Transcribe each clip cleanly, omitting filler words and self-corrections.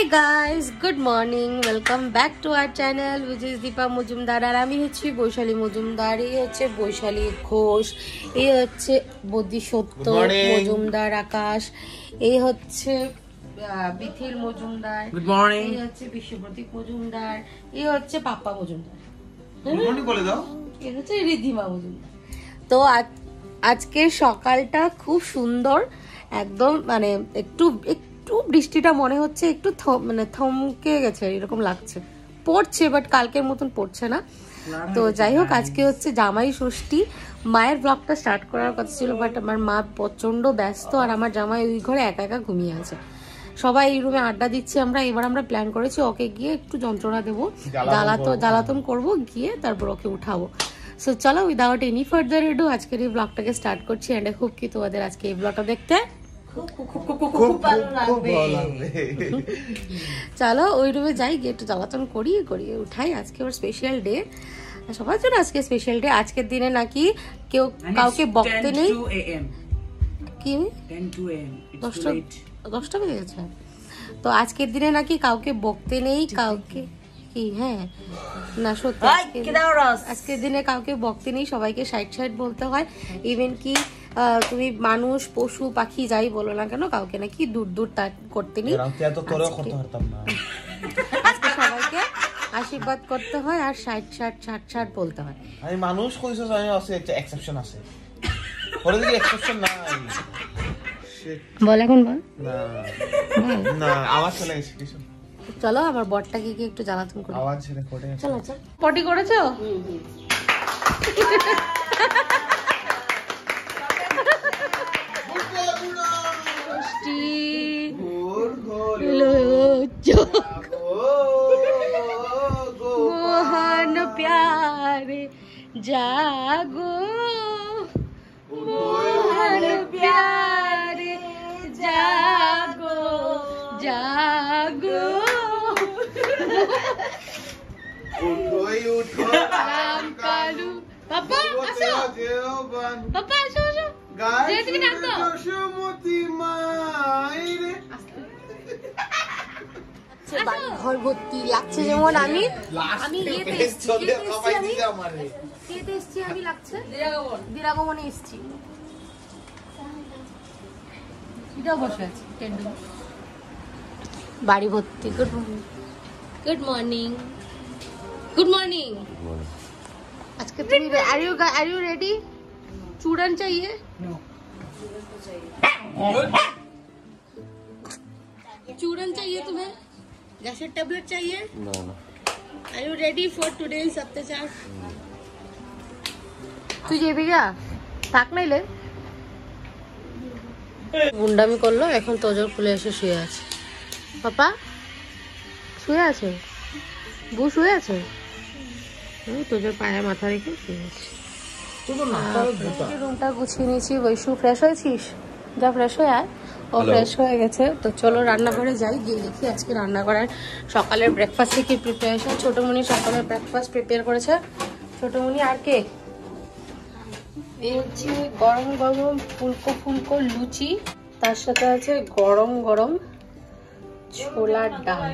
Hey guys, good morning. Welcome back to our channel which is Deepa Mujumdar আর আমি হচ্ছি বৈশালী মজুমদার, এই হচ্ছে বৈশালী ঘোষ, এই হচ্ছে বদ্যিসত্য মজুমদার আকাশ, এই হচ্ছে বিথিল মজুমদার, গুড মর্নিং, এই হচ্ছে বিশ্বপ্রতীক মজুমদার, এই হচ্ছে পাপ্পা মজুমদার, গুড মর্নিং বলে দাও, এই হচ্ছে রিধিমা মজুমদার। তো আজকে সকালটা খুব সুন্দর, একদম মানে একটু বৃষ্টিটা মনে হচ্ছে একটু মানে থমকে গেছে এরকম লাগছে, পড়ছে বাট কালকের মতন পড়ছে না। তো যাই হোক, আজকে হচ্ছে জামাই ষষ্ঠী, মায়ের ব্লগটা স্টার্ট করার কথা ছিল বাট আমার মা প্রচন্ড ব্যস্ত আর আমার জামাই ওই ঘরে একা একা ঘুমিয়ে আছে। সবাই এই রুমে আড্ডা দিচ্ছি আমরা। এবার আমরা প্ল্যান করেছি ওকে গিয়ে একটু যন্ত্রণা দেবো, জ্বালাতন করবো, গিয়ে তারপর ওকে উঠাবো। সো চলো উইদাউট এনি ফার্দার এডু আজকের এই ব্লগটাকে স্টার্ট করছি। এন্ড আই হোপ কি তোমাদের আজকে এই ব্লগটা দেখতে চলো ওই রুমে যাই, গিয়ে একটু জ্বালাতন করিয়ে উঠাই। আজকে ওর স্পেশাল ডে, সবার জন্য আজকে স্পেশাল ডে। আজকের দিনে নাকি কেউ কাউকে বকতে নেই। কি 10টা বেজে গেছে? তো আজকের দিনে নাকি কাউকে বকতে নেই, কাউকে কি, হ্যাঁ না সত্যি আজকের দিনে কাউকে বকতে নেই, সবাইকে সাইড বলতে হয়। ইভেন কি তুমি মানুষ পশু পাখি যাই বলো না কেন, কাউকে নাকি দূর করতে নেই। আজকে সবাইকে আশীর্বাদ করতে হয় আর ষাট বলতে হয়। আমি মানুষ কইছো, আমি আছে একটা এক্সেপশন আছে, পরে যদি এক্সেপশন না বল এখন বল না আওয়াজ চলে গেছে কিছু। চলো আমার বটটাকে কি একটু জ্বালাতন করি, আওয়াজ ছেড়ে পড়ে গেছে। চলো পটি করেছো? मोहन प्यारे जागो, मोहन प्यारे जागो जागो, उठो राम कालू। पापा আসো, পাপা আসো যে তুমি ডাকতো যশোমতি মাইরে। বাড়ি ঘর ভর্তি লাগছে, যেমন আমি লাগছে দিরাগমনে এসছি, এটাও বসে আছি বাড়ি ভর্তি। Good morning. আজকে তুমি আর ইউ রেডি? चूड़न चाहिए? चूड़न चाहिए तुम्हें? गैसेट टैबलेट चाहिए? Are you ready for today's अत्याचार? তুই যাবি গা? থাক নাইলে গুন্ডামি করলো, এখন তোজর খুলে এসে শুয়ে আছে। পাপা শুয়ে আছে, বউ শুয়ে আছে, তোজর পায়ে মাথা রেখে শুয়ে আছে। রুমটা গুছিয়ে নিয়েছি। বৈশু ফ্রেশ হয়েছিস? যা ফ্রেশ হয়ে আয়। ও ফ্রেশ হয়ে গেছে। তো চলো রান্নাঘরে যাই, গিয়ে দেখি আজকে রান্না করার সকালের ব্রেকফাস্টে কি প্রিপারেশন। ছোটমণি সকালের ব্রেকফাস্ট প্রিপেয়ার করেছে। ছোটমণি আর কে, এই হচ্ছে গরম গরম ফুলকো লুচি, তার সাথে আছে গরম গরম ছোলার ডাল।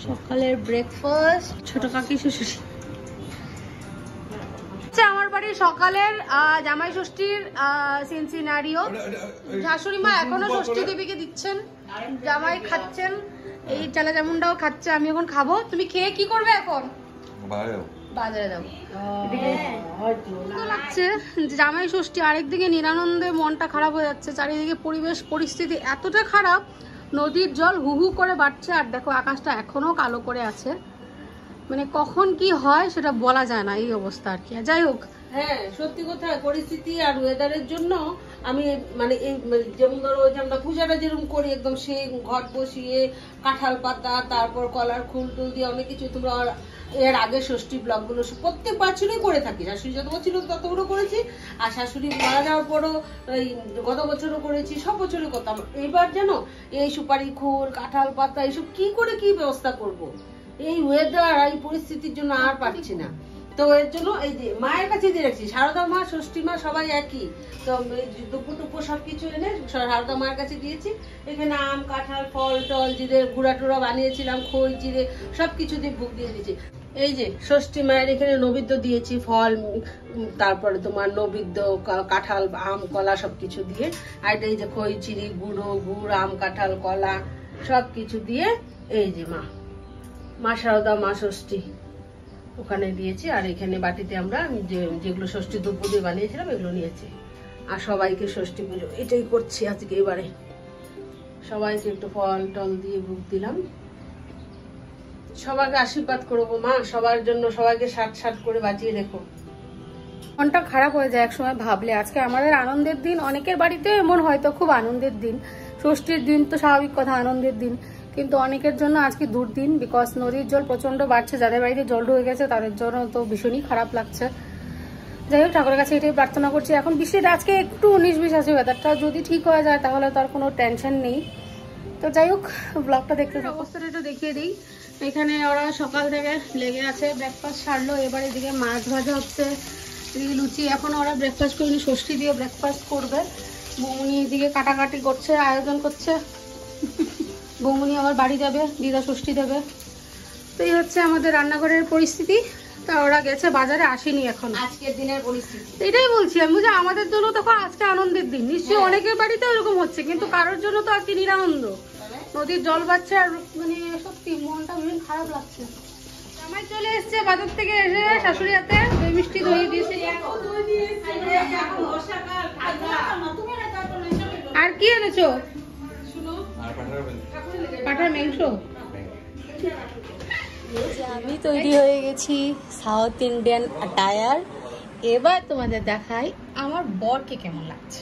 সকালের ব্রেকফাস্ট ছোট কাকি শ্বশুর। আমার বাড়ির সকালের জামাই ষষ্ঠীর সিনারিও। শাশুড়ি মা এখনো ষষ্ঠী দেবীকে দিচ্ছেন, জামাই খাচ্ছেন, এই চালা জামুনটাও খাচ্ছে, আমি এখন খাবো। তুমি খেয়ে কি করবে এখন? বাজারে যাবো। লাগছে জামাই ষষ্ঠী, আরেকদিকে নিরানন্দে মনটা খারাপ হয়ে যাচ্ছে। চারিদিকে পরিবেশ পরিস্থিতি এতটা খারাপ, নদীর জল হু করে বাড়ছে আর দেখো আকাশটা এখনো কালো করে আছে। মানে কখন কি হয় সেটা বলা যায় না, এই অবস্থা আর কি। যাই হোক, হ্যাঁ সত্যি কথা, পরিস্থিতি আর ওয়েদারের জন্য আমি মানে এই যেমন ধরো ওই যে আমরা পূজাটা যেরকম করি একদম সেই ঘট বসিয়ে কাঁঠাল পাতা, তারপর কলার ফুল টুল দিয়ে অনেক কিছু, তোমরা এর আগে ষষ্ঠী ব্লগগুলো প্রত্যেক বছরই করে থাকি। শাশুড়ি যত বছর ততগুলো করেছি, আর শাশুড়ি মারা যাওয়ার পরও গত বছরও করেছি, সব বছরই করতাম। এইবার জানো এই সুপারি খোল, কাঁঠাল পাতা, এইসব কি করে কি ব্যবস্থা করব? এই ওয়েদার এই পরিস্থিতির জন্য আর পারছি না। তো এর জন্য এই যে মায়ের কাছে দিয়ে রাখছি, সারদা মা ষষ্ঠী মা সবাই একই, তো দুপুর টুপুর সবকিছু এনে সারদা মায়ের কাছে দিয়েছি। এখানে আম কাঁঠাল ফল টল জিরে গুঁড়া টুড়া বানিয়েছিলাম, খই জিরে সবকিছু দিয়ে ভোগ দিয়ে দিয়েছি। এই যে ষষ্ঠী মায়ের এখানে নৈবেদ্য দিয়েছি, ফল তারপরে তোমার নৈবেদ্য কাঁঠাল আম কলা সবকিছু দিয়ে, আর এই যে খই চিড়ি গুড় আম কাঁঠাল কলা সবকিছু দিয়ে এই যে মা সারদা মা ষষ্ঠী ওখানে দিয়েছি। আর এখানে বাটিতে আমরা যেগুলো ষষ্ঠী দুপুর দিয়ে বানিয়েছিলাম এগুলো নিয়েছি। আর সবাইকে ষষ্ঠী পুজো এটাই করছি আজকে, এবারে সবাইকে একটু ফল টল দিয়ে ভোগ দিলাম। সবাইকে আশীর্বাদ করবো মা, সবার জন্য সবাইকে ষাট করে বাঁচিয়ে রেখো। মনটা খারাপ হয়ে যায় একসময় ভাবলে। আজকে আমাদের আনন্দের দিন, অনেকের বাড়িতে এমন হয়তো খুব আনন্দের দিন, ষষ্ঠীর দিন তো স্বাভাবিক কথা আনন্দের দিন, কিন্তু অনেকের জন্য আজকে দুর্দিন। বিকজ নদীর জল প্রচন্ড বাড়ছে, যাদের বাড়িতে জল ঢুকে গেছে তাদের জন্য তো ভীষণই খারাপ লাগছে। যাই হোক, ঠাকুরের কাছে এটাই প্রার্থনা করছি। এখন বৃষ্টির আজকে একটু 19-20 আছে, ওয়েদারটা যদি ঠিক হয়ে যায় তাহলে তো আর কোনো টেনশন নেই। তো যাই হোক, ব্লগটা দেখতে অবস্থাটা একটু দেখিয়ে দিই। এখানে ওরা সকাল থেকে লেগে আছে, ব্রেকফাস্ট সারলো, এবার এদিকে মাছ ভাজা হচ্ছে, এদিকে লুচি। এখন ওরা ব্রেকফাস্ট করিনি, ষষ্ঠী দিয়ে ব্রেকফাস্ট করবে। বৌমনি এদিকে কাটাকাটি করছে, আয়োজন করছে। বৌমনি আবার বাড়ি যাবে, দিদা ষষ্ঠী দেবে। তো এই হচ্ছে আমাদের রান্নাঘরের পরিস্থিতি। তা ওরা গেছে বাজারে, আসেনি এখন। আজকের দিনের পরিস্থিতি এটাই বলছি আমি, যে আমাদের জন্য তখন আজকে আনন্দের দিন, নিশ্চয়ই অনেকের বাড়িতে এরকম হচ্ছে, কিন্তু কারোর জন্য তো আজকে নিরানন্দ। নদীর জল বাড়ছে আর মানে সত্যি মনটা ভীষণ খারাপ লাগছে। আমার চলে এসছে বাজার থেকে এসে, শাশুড়ি হাতে দই মিষ্টি দই দিয়েছে। আর কি এনেছো? পাঠার মাংস। আমি তৈরি হয়ে গেছি সাউথ ইন্ডিয়ান অ্যাটায়ার। এবার তোমাদের দেখাই আমার বরকে কেমন লাগছে।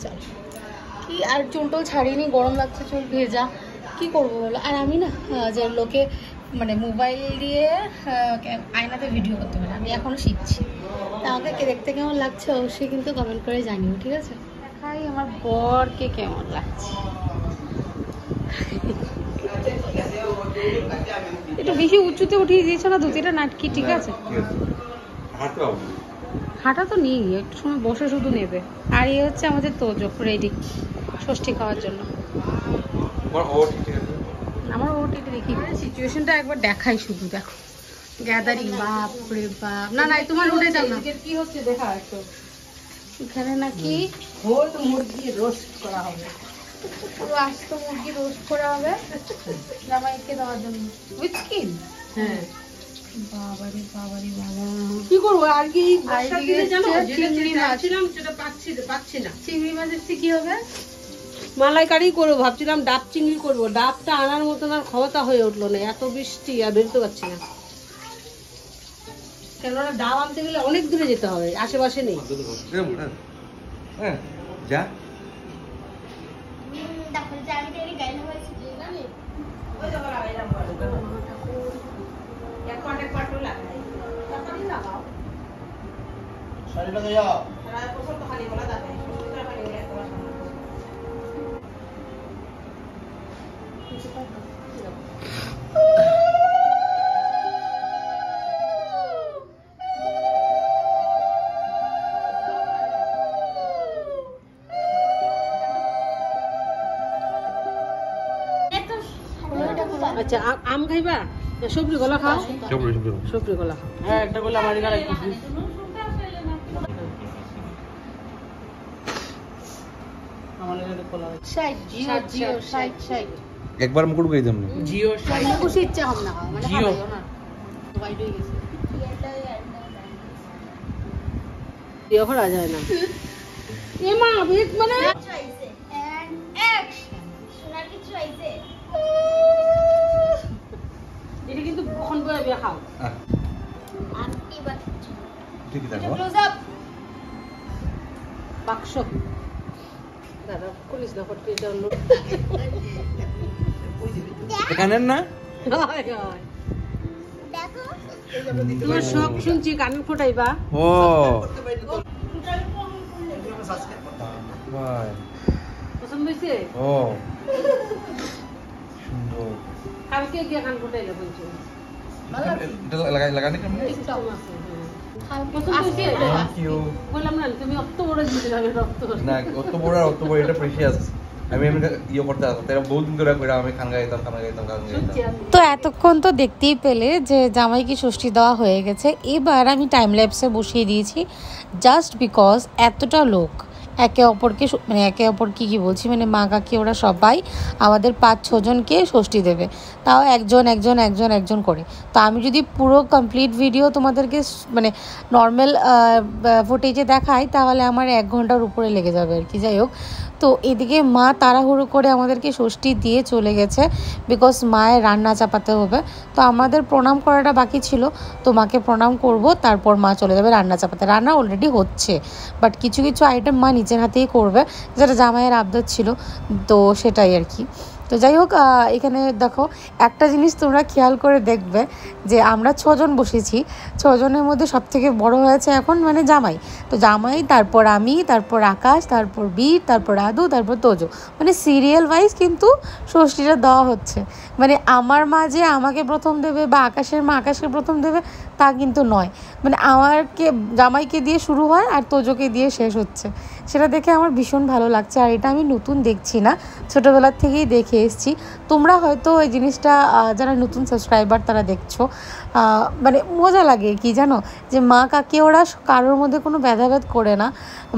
চল, কি আর চুলটুল ছাড়িনি, গরম লাগছে, চুল ভেজা, কি করবো বলো। আর আমি না যে লোকে মানে মোবাইল দিয়ে আয়নাতে ভিডিও করতে পারে, আমি এখনো শিখছি। আমাকে দেখতে কেমন লাগছে অবশ্যই কিন্তু কমেন্ট করে জানিও, ঠিক আছে? দেখাই আমার বরকে কেমন লাগছে। একটু বেশি উঁচুতে উঠিয়ে দিয়েছো না, 2-3টা নাটকি, ঠিক আছে? হাঁটা তো নেই, একটু সময় বসে শুধু নেবে। আর এই হচ্ছে আমাদের তোজো রেডি ষষ্ঠী খাওয়ার জন্য। আমার ওটিতে দেখি সিচুয়েশনটা একবার দেখাই, শুধু দেখো গ্যাদারিং, বাপ রে বাপ। না না, তোমার উঠে যাও না, কি হচ্ছে দেখা একটু। এখানে নাকি মুরগি রোস্ট করা হবে, পুরো আস্ত মুরগি রোস্ট করা হবে জামাইকে দেওয়ার জন্য, উইথ স্কিন। হ্যাঁ বাবারে বাবারে বাবা, কি করবো আর কি। চিংড়ি মাছ, সেটা পাচ্ছি না। চিংড়ি মাছ এসছে, কি হবে? মালাইকারি করবো ভাবছিলাম, ডাব চিংড়ি করবো। ডাবটা আনার মতন আর ক্ষমতা হয়ে উঠলো না, এত বৃষ্টি আর বেরোতে পারছি না। কেননা ডাব আনতে গেলে অনেক দূরে যেতে হবে, আশেপাশে নেই। যা আচ্ছা, আম খাইবা? সবজি গলা খাও, সবজি গলা খাও। হ্যাঁ, একটা গলা আমার এখানে রাখি। একবার মুকুট গই দাম জিও খুশি ইচ্ছা হম না মানে জিও ওয়াইড হয়ে গেছে, জিও করা যায় না। এ মা বেশ মানে এটা কিন্তু কখন বয়ে বে খাও। ঠিক আছে বাক্স দাদা পুলিশ না করতে জন্য এখানে না তোমার সব শুনছি, কানের ফোটাইবা। ও পছন্দ হয়েছে? ও সুন্দর। কালকে গিয়ে কান ফোটাইলে বলছো এটা লাগাই লাগানি কেমন? একদম আছে। Thank you. বললাম না তুমি অত বড় জিনিস যাবে রক্ত না অত বড় এটা প্রেশিয়াস। আমি ইয়ে করতে আসতাম, তারা বহুত দিন ধরে কইরা আমি খান গাইতাম। তো এতক্ষণ তো দেখতেই পেলে যে জামাইকে ষষ্ঠী দেওয়া হয়ে গেছে। এবার আমি টাইম ল্যাপসে বসিয়ে দিয়েছি জাস্ট বিকজ এতটা লোক একে অপরকে মানে একে অপরকে কী বলছি মানে মা কাকি ওরা সবাই আমাদের 5-6 জনকে ষষ্ঠী দেবে, তাও একজন করে। তো আমি যদি পুরো কমপ্লিট ভিডিও তোমাদেরকে মানে নর্মাল ফুটেজে দেখাই তাহলে আমার 1 ঘন্টার উপরে লেগে যাবে আর কি। যাই হোক, তো এদিকে মা তাড়াহুড়ো করে আমাদেরকে ষষ্ঠী দিয়ে চলে গেছে বিকজ মায়ের রান্না চাপাতে হবে। তো আমাদের প্রণাম করাটা বাকি ছিল, তো মাকে প্রণাম করব, তারপর মা চলে যাবে রান্না চাপাতে। রান্না অলরেডি হচ্ছে, বাট কিছু কিছু আইটেম মা নিজের হাতেই করবে, যেটা জামাইয়ের আবদার ছিল, তো সেটাই আর কি। তো যাই হোক, এখানে দেখো একটা জিনিস তোমরা খেয়াল করে দেখবে যে আমরা 6 জন বসেছি, 6 জনের মধ্যে সব থেকে বড় হয়েছে এখন মানে জামাই। তো জামাই, তারপর আমি, তারপর আকাশ, তারপর বীর, তারপর আদু, তারপর তোজো, মানে সিরিয়াল ওয়াইজ কিন্তু ষষ্ঠীটা দেওয়া হচ্ছে। মানে আমার মা যে আমাকে প্রথম দেবে বা আকাশের মা আকাশকে প্রথম দেবে তা কিন্তু নয়, মানে আমারকে জামাইকে দিয়ে শুরু হয় আর তোজোকে দিয়ে শেষ হচ্ছে। সেটা দেখে আমার ভীষণ ভালো লাগছে। আর এটা আমি নতুন দেখছি না, ছোটোবেলার থেকেই দেখে এসেছি। তোমরা হয়তো এই জিনিসটা যারা নতুন সাবস্ক্রাইবার তারা দেখছো, মানে মজা লাগে কি জানো, যে মা কাকি ওরা কারোর মধ্যে কোনো ভেদাভেদ করে না,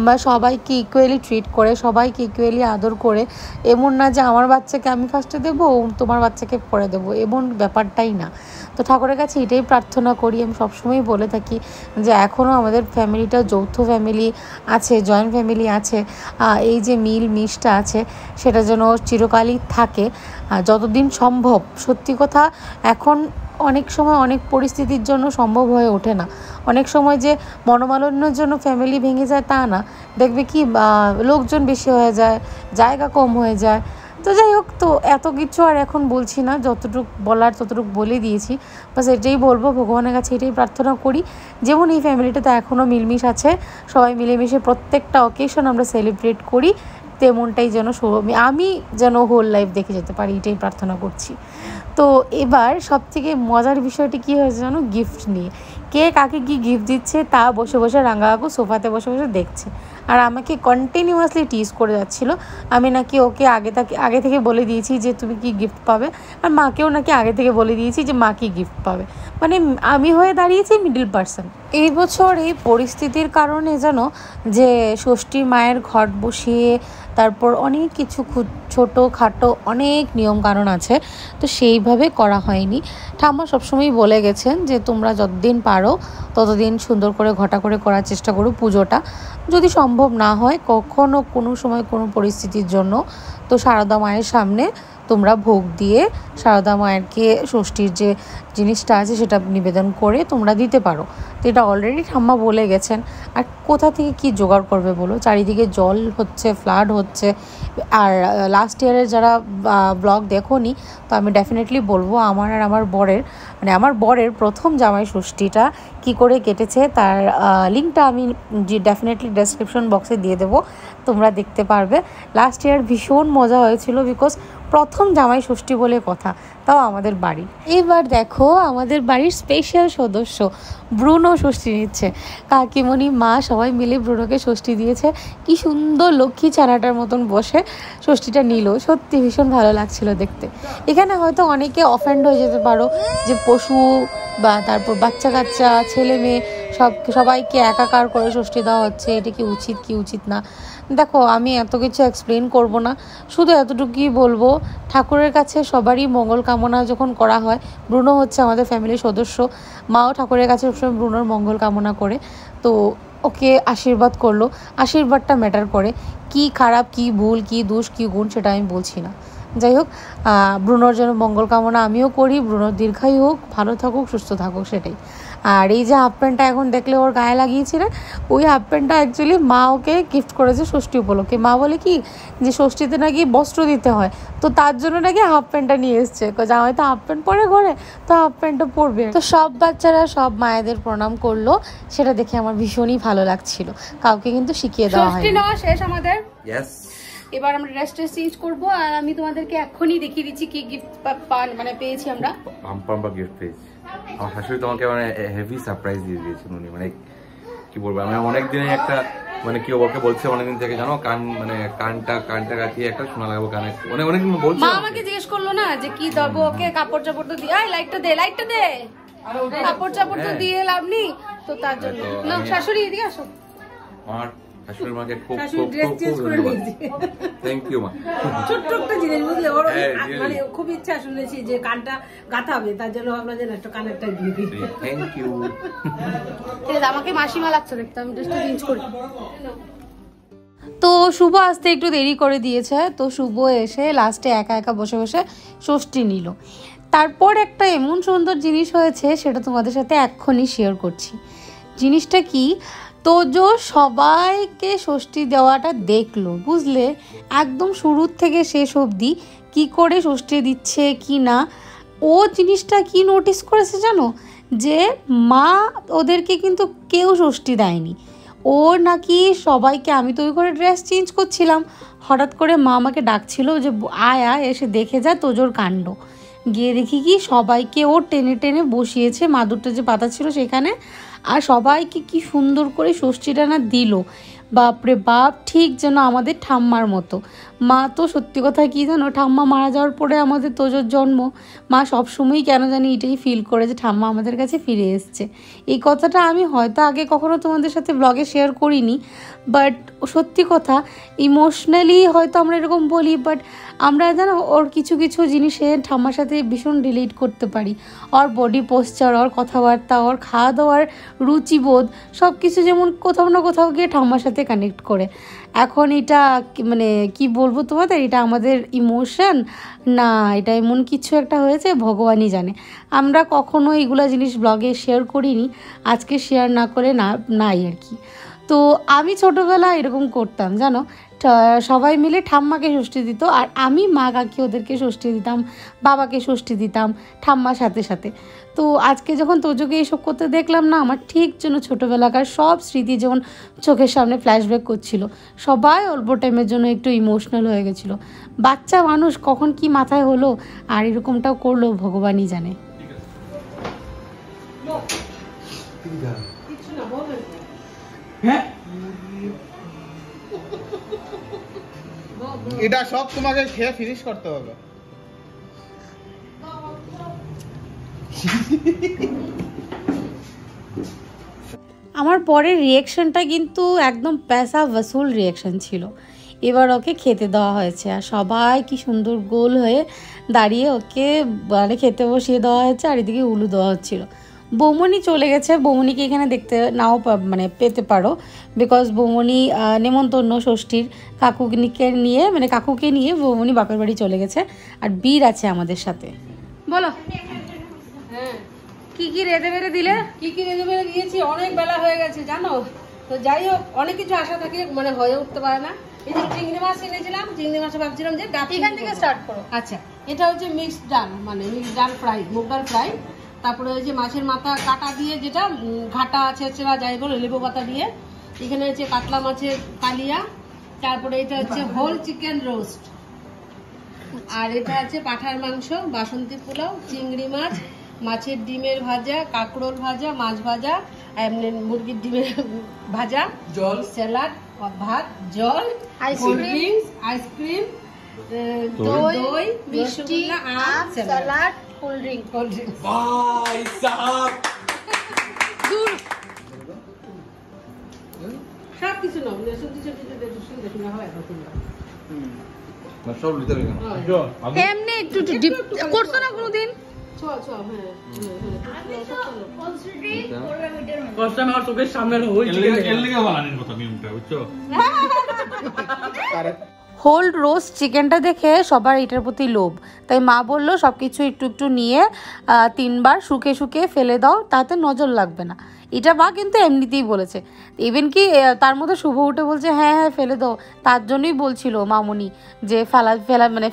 বা সবাইকে ইকুয়ালি ট্রিট করে, সবাইকে ইকুয়ালি আদর করে। এমন না যে আমার বাচ্চাকে আমি ফার্স্টে দেবো, তোমার বাচ্চাকে পরে দেবো, এমন ব্যাপারটাই না। তো ঠাকুরের কাছে এটাই প্রার্থনা করি, আমি সবসময় বলে থাকি যে এখনও আমাদের ফ্যামিলিটা যৌথ ফ্যামিলি আছে, জয়েন্ট ফ্যামিলি আছে, এই যে মিল মিশটা আছে সেটা যেন চিরকালই থাকে যতদিন সম্ভব। সত্যি কথা, এখন অনেক সময় অনেক পরিস্থিতির জন্য সম্ভব হয়ে ওঠে না। অনেক সময় যে মনোমালিন্যের জন্য ফ্যামিলি ভেঙে যায় তা না, দেখবে কি লোকজন বেশি হয়ে যায়, জায়গা কম হয়ে যায়। তো যাই হোক, তো এত কিছু আর এখন বলছি না, যতটুকু বলার ততটুকু বলে দিয়েছি। বাস এটাই বলবো, ভগবানের কাছে এটাই প্রার্থনা করি যেমন এই ফ্যামিলিটাতে এখনও মিলমিশ আছে, সবাই মিলেমিশে প্রত্যেকটা অকেশন আমরা সেলিব্রেট করি, তেমনটাই যেন আমি যেন হোল লাইফ দেখে যেতে পারি, এটাই প্রার্থনা করছি। তো এবার সবথেকে মজার বিষয়টি কী হয়েছে জানো, গিফট নিয়ে। কে কাকে কী গিফট দিচ্ছে তা বসে বসে রাঙ্গা কাকু সোফাতে বসে বসে দেখছে, আর আমাকে কন্টিনিউয়াসলি টিজ করে যাচ্ছিল। আমি নাকি ওকে আগে থেকে বলে দিয়েছি যে তুমি কি গিফট পাবে, আর মাকেও নাকি আগে থেকে বলে দিয়েছি যে মা কি গিফট পাবে, মানে আমি হয়ে দাঁড়িয়েছি মিডল পার্সন। এই বছর এই পরিস্থিতির কারণে যেন যে ষষ্ঠী মায়ের ঘট বসিয়ে তারপর অনেক কিছু ছোটোখাটো অনেক নিয়মকানুন আছে, তো সেইভাবে করা হয়নি। ঠাম্মা সবসময় বলে গেছেন যে তোমরা যতদিন পারো ততদিন সুন্দর করে ঘটা করে করার চেষ্টা করো পুজোটা। যদি সম্ভব না হয় কখনো কোনো সময় কোনো পরিস্থিতির জন্য, তো সারদা মায়ের সামনে তোমরা ভোগ দিয়ে সারদা মায়েরকে ষষ্ঠীর যে জিনিসটা আছে সেটা নিবেদন করে তোমরা দিতে পারো। তো এটা অলরেডি ঠাম্মা বলে গেছেন। আর কোথা থেকে কি জোগাড় করবে বলো, চারিদিকে জল হচ্ছে, ফ্লাড হচ্ছে। আর লাস্ট ইয়ারের যারা ব্লগ দেখোনি, তো আমি ডেফিনেটলি বলবো আমার আর আমার বরের প্রথম জামাই ষষ্ঠীটা কি করে কেটেছে তার লিঙ্কটা আমি ডেফিনেটলি ডেসক্রিপশন বক্সে দিয়ে দেবো, তোমরা দেখতে পারবে। লাস্ট ইয়ার ভীষণ মজা হয়েছিল বিকজ প্রথম জামাই ষষ্ঠী বলে কথা, তাও আমাদের বাড়ি। এবার দেখো আমাদের বাড়ির স্পেশাল সদস্য ব্রুনো ষষ্ঠী নিচ্ছে। কাকিমণি মা সবাই মিলে ব্রুনোকে ষষ্ঠী দিয়েছে, কি সুন্দর লক্ষ্মী ছানাটার মতন বসে ষষ্ঠীটা নিল, সত্যি ভীষণ ভালো লাগছিল দেখতে। এখানে হয়তো অনেকে অফেন্ড হয়ে যেতে পারো যে পশু বা তারপর বাচ্চা কাচ্চা ছেলে মেয়ে সবাইকে একাকার করে ষষ্ঠী দেওয়া হচ্ছে, এটা কি উচিত না। দেখো আমি এত কিছু এক্সপ্লেন করব না, শুধু এতটুকুই বলবো ঠাকুরের কাছে সবারই মঙ্গল কামনা যখন করা হয়, ব্রুনো হচ্ছে আমাদের ফ্যামিলির সদস্য, মাও ঠাকুরের কাছে সবসময় ব্রুনোর মঙ্গল কামনা করে, তো ওকে আশীর্বাদ করলো, আশীর্বাদটা ম্যাটার করে। কি খারাপ কি ভুল কি দোষ কি গুণ সেটা আমি বলছি না। যাই হোক, ব্রুনোর জন্য মঙ্গল কামনা আমিও করি, ব্রুনোর দীর্ঘায়ু হোক, ভালো থাকুক, সুস্থ থাকুক, সেটাই। আর এই যে হাফ প্যান্টটা এখন দেখলে ওর গায়ে লাগিয়েছিলেন, ওই হাফ প্যান্টটা অ্যাকচুয়ালি মা ওকে গিফট করেছে ষষ্ঠী উপলক্ষে। মা বলে কি যে ষষ্ঠীতে নাকি বস্ত্র দিতে হয়, তো তার জন্য নাকি হাফ প্যান্টটা নিয়ে এসছে, জামাই তো হাফ প্যান্ট পরে ঘরে, তো হাফ প্যান্টটা পরবে। তো সব বাচ্চারা সব মায়েদের প্রণাম করলো, সেটা দেখে আমার ভীষণই ভালো লাগছিল। কাউকে কিন্তু শিখিয়ে দেওয়া হয়। ষষ্ঠী নেওয়া শেষ আমাদের, ইয়েস। এবার আমরা ড্রেস চেঞ্জ করবো, আর আমি তোমাদেরকে এখনই দেখিয়ে দিচ্ছি কি গিফট মানে পেয়েছি আমরা। গিফট পেয়েছি। আমার শাশুড়ি তোমাকে মানে হেভি সারপ্রাইজ দিয়ে দিয়েছেন উনি, মানে কি বলবো, আমি অনেকদিনে একটা মানে কি ওকে বলছে অনেকদিন থেকে, জানো কান মানে কানটা কাটিয়ে একটা শোনা লাগাবো কানে, অনেকদিন বলছে। মা আমাকে জিজ্ঞেস করলো না যে কি দেবো ওকে, কাপড় চাপড় তো দিয়ে, লাইটটা দে কাপড় চাপড় তো দিয়ে লাভ নেই, তো তার জন্য না শাশুড়ি এদিকে আসো। আমার শাশুড়ি মাকে খুব খুব খুব ধন্যবাদ, থ্যাংক ইউ মা। ছোট্ট একটা জিনিস বুঝলে, ওর মানে খুব ইচ্ছা শুনেছি যে কানটা গাঁথা হবে, তার জন্য ভাবলাম যে একটা কানেরটা দিয়ে দিই। Thank you. আমাকে মাসিমা লাগছে দেখতে, আমি ড্রেসটা চেঞ্জ করি। তো শুভ আসতে একটু দেরি করে দিয়েছে, তো শুভ এসে লাস্টে একা একা বসে বসে ষষ্ঠী নিল। তারপর একটা এমন সুন্দর জিনিস হয়েছে, সেটা তোমাদের সাথে এক্ষুনি শেয়ার করছি। জিনিসটা কি, তোজো সবাইকে ষষ্ঠী দেওয়াটা দেখলো, বুঝলে, একদম শুরুর থেকে শেষ অবধি কি করে ষষ্ঠী দিচ্ছে কি না। ও জিনিসটা কি নোটিস করেছে জানো, যে মা ওদেরকে কিন্তু কেউ ষষ্ঠী দেয়নি। ও নাকি সবাইকে, আমি তো ওই করে ড্রেস চেঞ্জ করছিলাম, হঠাৎ করে মা আমাকে ডাকছিল যে আয়া এসে দেখে যা তোজোর কাণ্ড। গিয়ে দেখি কি সবাইকে ও টেনে টেনে বসিয়েছে মাদুরটা যে পাতা ছিল সেখানে, আর সবাইকে কি সুন্দর করে ষষ্ঠীটা না দিল। বাপরে বাপ, ঠিক যেন আমাদের ঠাম্মার মতো। মা তো সত্যি কথা কি জানো, ঠাম্মা মারা যাওয়ার পরে আমাদের তোজোর জন্ম, মা সবসময়ই কেন জানি এটাই ফিল করে যে ঠাম্মা আমাদের কাছে ফিরে এসছে। এই কথাটা আমি হয়তো আগে কখনো তোমাদের সাথে ব্লগে শেয়ার করিনি, বাট সত্যি কথা, ইমোশনালি হয়তো আমরা এরকম বলি, বাট আমরা জানো ওর কিছু কিছু জিনিসে ঠাম্মার সাথে ভীষণ রিলেট করতে পারি। ওর বডি পোস্চার, ওর কথাবার্তা, ওর খাওয়া দাওয়ার রুচিবোধ, সব কিছু যেমন কোথাও না কোথাও গিয়ে ঠাম্মার সাথে কানেক্ট করে। এখন এটা মানে কি বলবো তোমাদের, এটা আমাদের ইমোশন না এটা এমন কিছু একটা হয়েছে ভগবানই জানে। আমরা কখনো এইগুলো জিনিস ব্লগে শেয়ার করিনি, আজকে শেয়ার না করে নাই আর কি। তো আমি ছোটোবেলায় এরকম করতাম জানো, সবাই মিলে ঠাম্মাকে ষষ্ঠী দিত, আর আমি মা কাকি ওদেরকে ষষ্ঠী দিতাম, বাবাকে ষষ্ঠী দিতাম ঠাম্মার সাথে সাথে। তো আজকে যখন তোজোকে এইসব করতে দেখলাম না, আমার ঠিক যেন ছোটোবেলাকার সব স্মৃতি যেমন চোখের সামনে ফ্ল্যাশব্যাক করছিল। সবাই অল্প টাইমের জন্য একটু ইমোশনাল হয়ে গেছিলো। বাচ্চা মানুষ কখন কি মাথায় হলো আর এরকমটাও করলো, ভগবানই জানে। এটা সব তোমাকে খেয়ে ফিনিশ করতে হবে। আমার পরের রিয়াকশানটা কিন্তু একদম পয়সা ওসুল রিয়াকশান ছিল। এবার ওকে খেতে দেওয়া হয়েছে, আর সবাই কি সুন্দর গোল হয়ে দাঁড়িয়ে ওকে মানে খেতে বসিয়ে দেওয়া হয়েছে, আর এদিকে উলু দেওয়া হচ্ছিলো। বৌমনি চলে গেছে, বৌমনিকে এখানে দেখতে নাও মানে পেতে পারো, বিকজ বৌমনি নেমন্তন্ন ষষ্ঠীর কাকুকে নিয়ে বৌমনি বাপের বাড়ি চলে গেছে, আর বীর আছে আমাদের সাথে। বলো হ্যাঁ, কি কি রেঁধে বেড়ে দিলে? কি কি রেঁধে বেড়ে দিয়েছি, অনেক বেলা হয়ে গেছে জানো। তো যাই হোক, অনেক কিছু আশা থাকি মানে হয়ে উঠতে পারে না। এই যে চিংড়ি মাছ এনেছিলাম, চিংড়ি মাছে ভাবছিলাম যে এখান থেকে স্টার্ট করো। আচ্ছা, এটা হচ্ছে মিক্সড ডাল, মানে মিক্সড ডাল ফ্রাই, মুগ ডাল ফ্রাই। তারপরে ওই যে মাছের মাথা কাটা দিয়ে, যেটা ঘাটা আছে যাই বলো, লেবু পাতা দিয়ে। এখানে হচ্ছে কাতলা মাছের কালিয়া। তারপরে এটা হচ্ছে হোল চিকেন রোস্ট, আর এটা আছে পাঠার মাংস, বাসন্তী পোলাও, চিংড়ি মাছ, মাছের ডিমের ভাজা, কাঁকরোল ভাজা, মাছ ভাজা, এমনি মুরগির ডিমের ভাজা, জল, স্যালাড, ভাত, জল, আইসক্রিম, দই, মিষ্টি, আম, স্যালাড, কোল্ড ড্রিঙ্ক। ভাই সাহেব সব কিছু নাও, সবজি দেখি না হয় সব লিটার এমনি একটু ডিপ করছো না কোনোদিন? হোল রোস্ট চিকেনটা দেখে সবার এটার প্রতি লোভ, তাই মা বললো সব কিছু একটু একটু নিয়ে 3 বার শুকে ফেলে দাও, তাতে নজর লাগবে না। এটা মা কিন্তু এমনিতেই বলেছে। ইভেন কি তার মধ্যে শুভ উঠে বলছে হ্যাঁ ফেলে দাও, তার জন্যই বলছিল মামুনি যে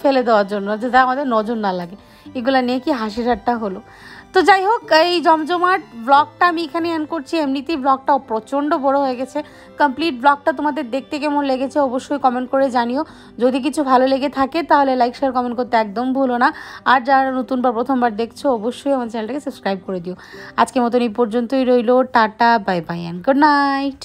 ফেলে দেওয়ার জন্য, যাতে আমাদের নজর না লাগে। এগুলা নিয়ে কি হাসি ঠাট্টা হলো। তো যাই হোক, এই জমজমাট ব্লগটা আমি এখানে এন্ড করছি। এমনিতেই ব্লগটা প্রচণ্ড বড় হয়ে গেছে। কমপ্লিট ব্লগটা তোমাদের দেখতে কেমন লেগেছে অবশ্যই কমেন্ট করে জানিও। যদি কিছু ভালো লেগে থাকে তাহলে লাইক শেয়ার কমেন্ট করতে একদম ভুলো না। আর যারা নতুন বা প্রথমবার দেখছো অবশ্যই আমার চ্যানেলটাকে সাবস্ক্রাইব করে দিও। আজকের মতন এই পর্যন্তই রইলো। Tata, bye bye and good night.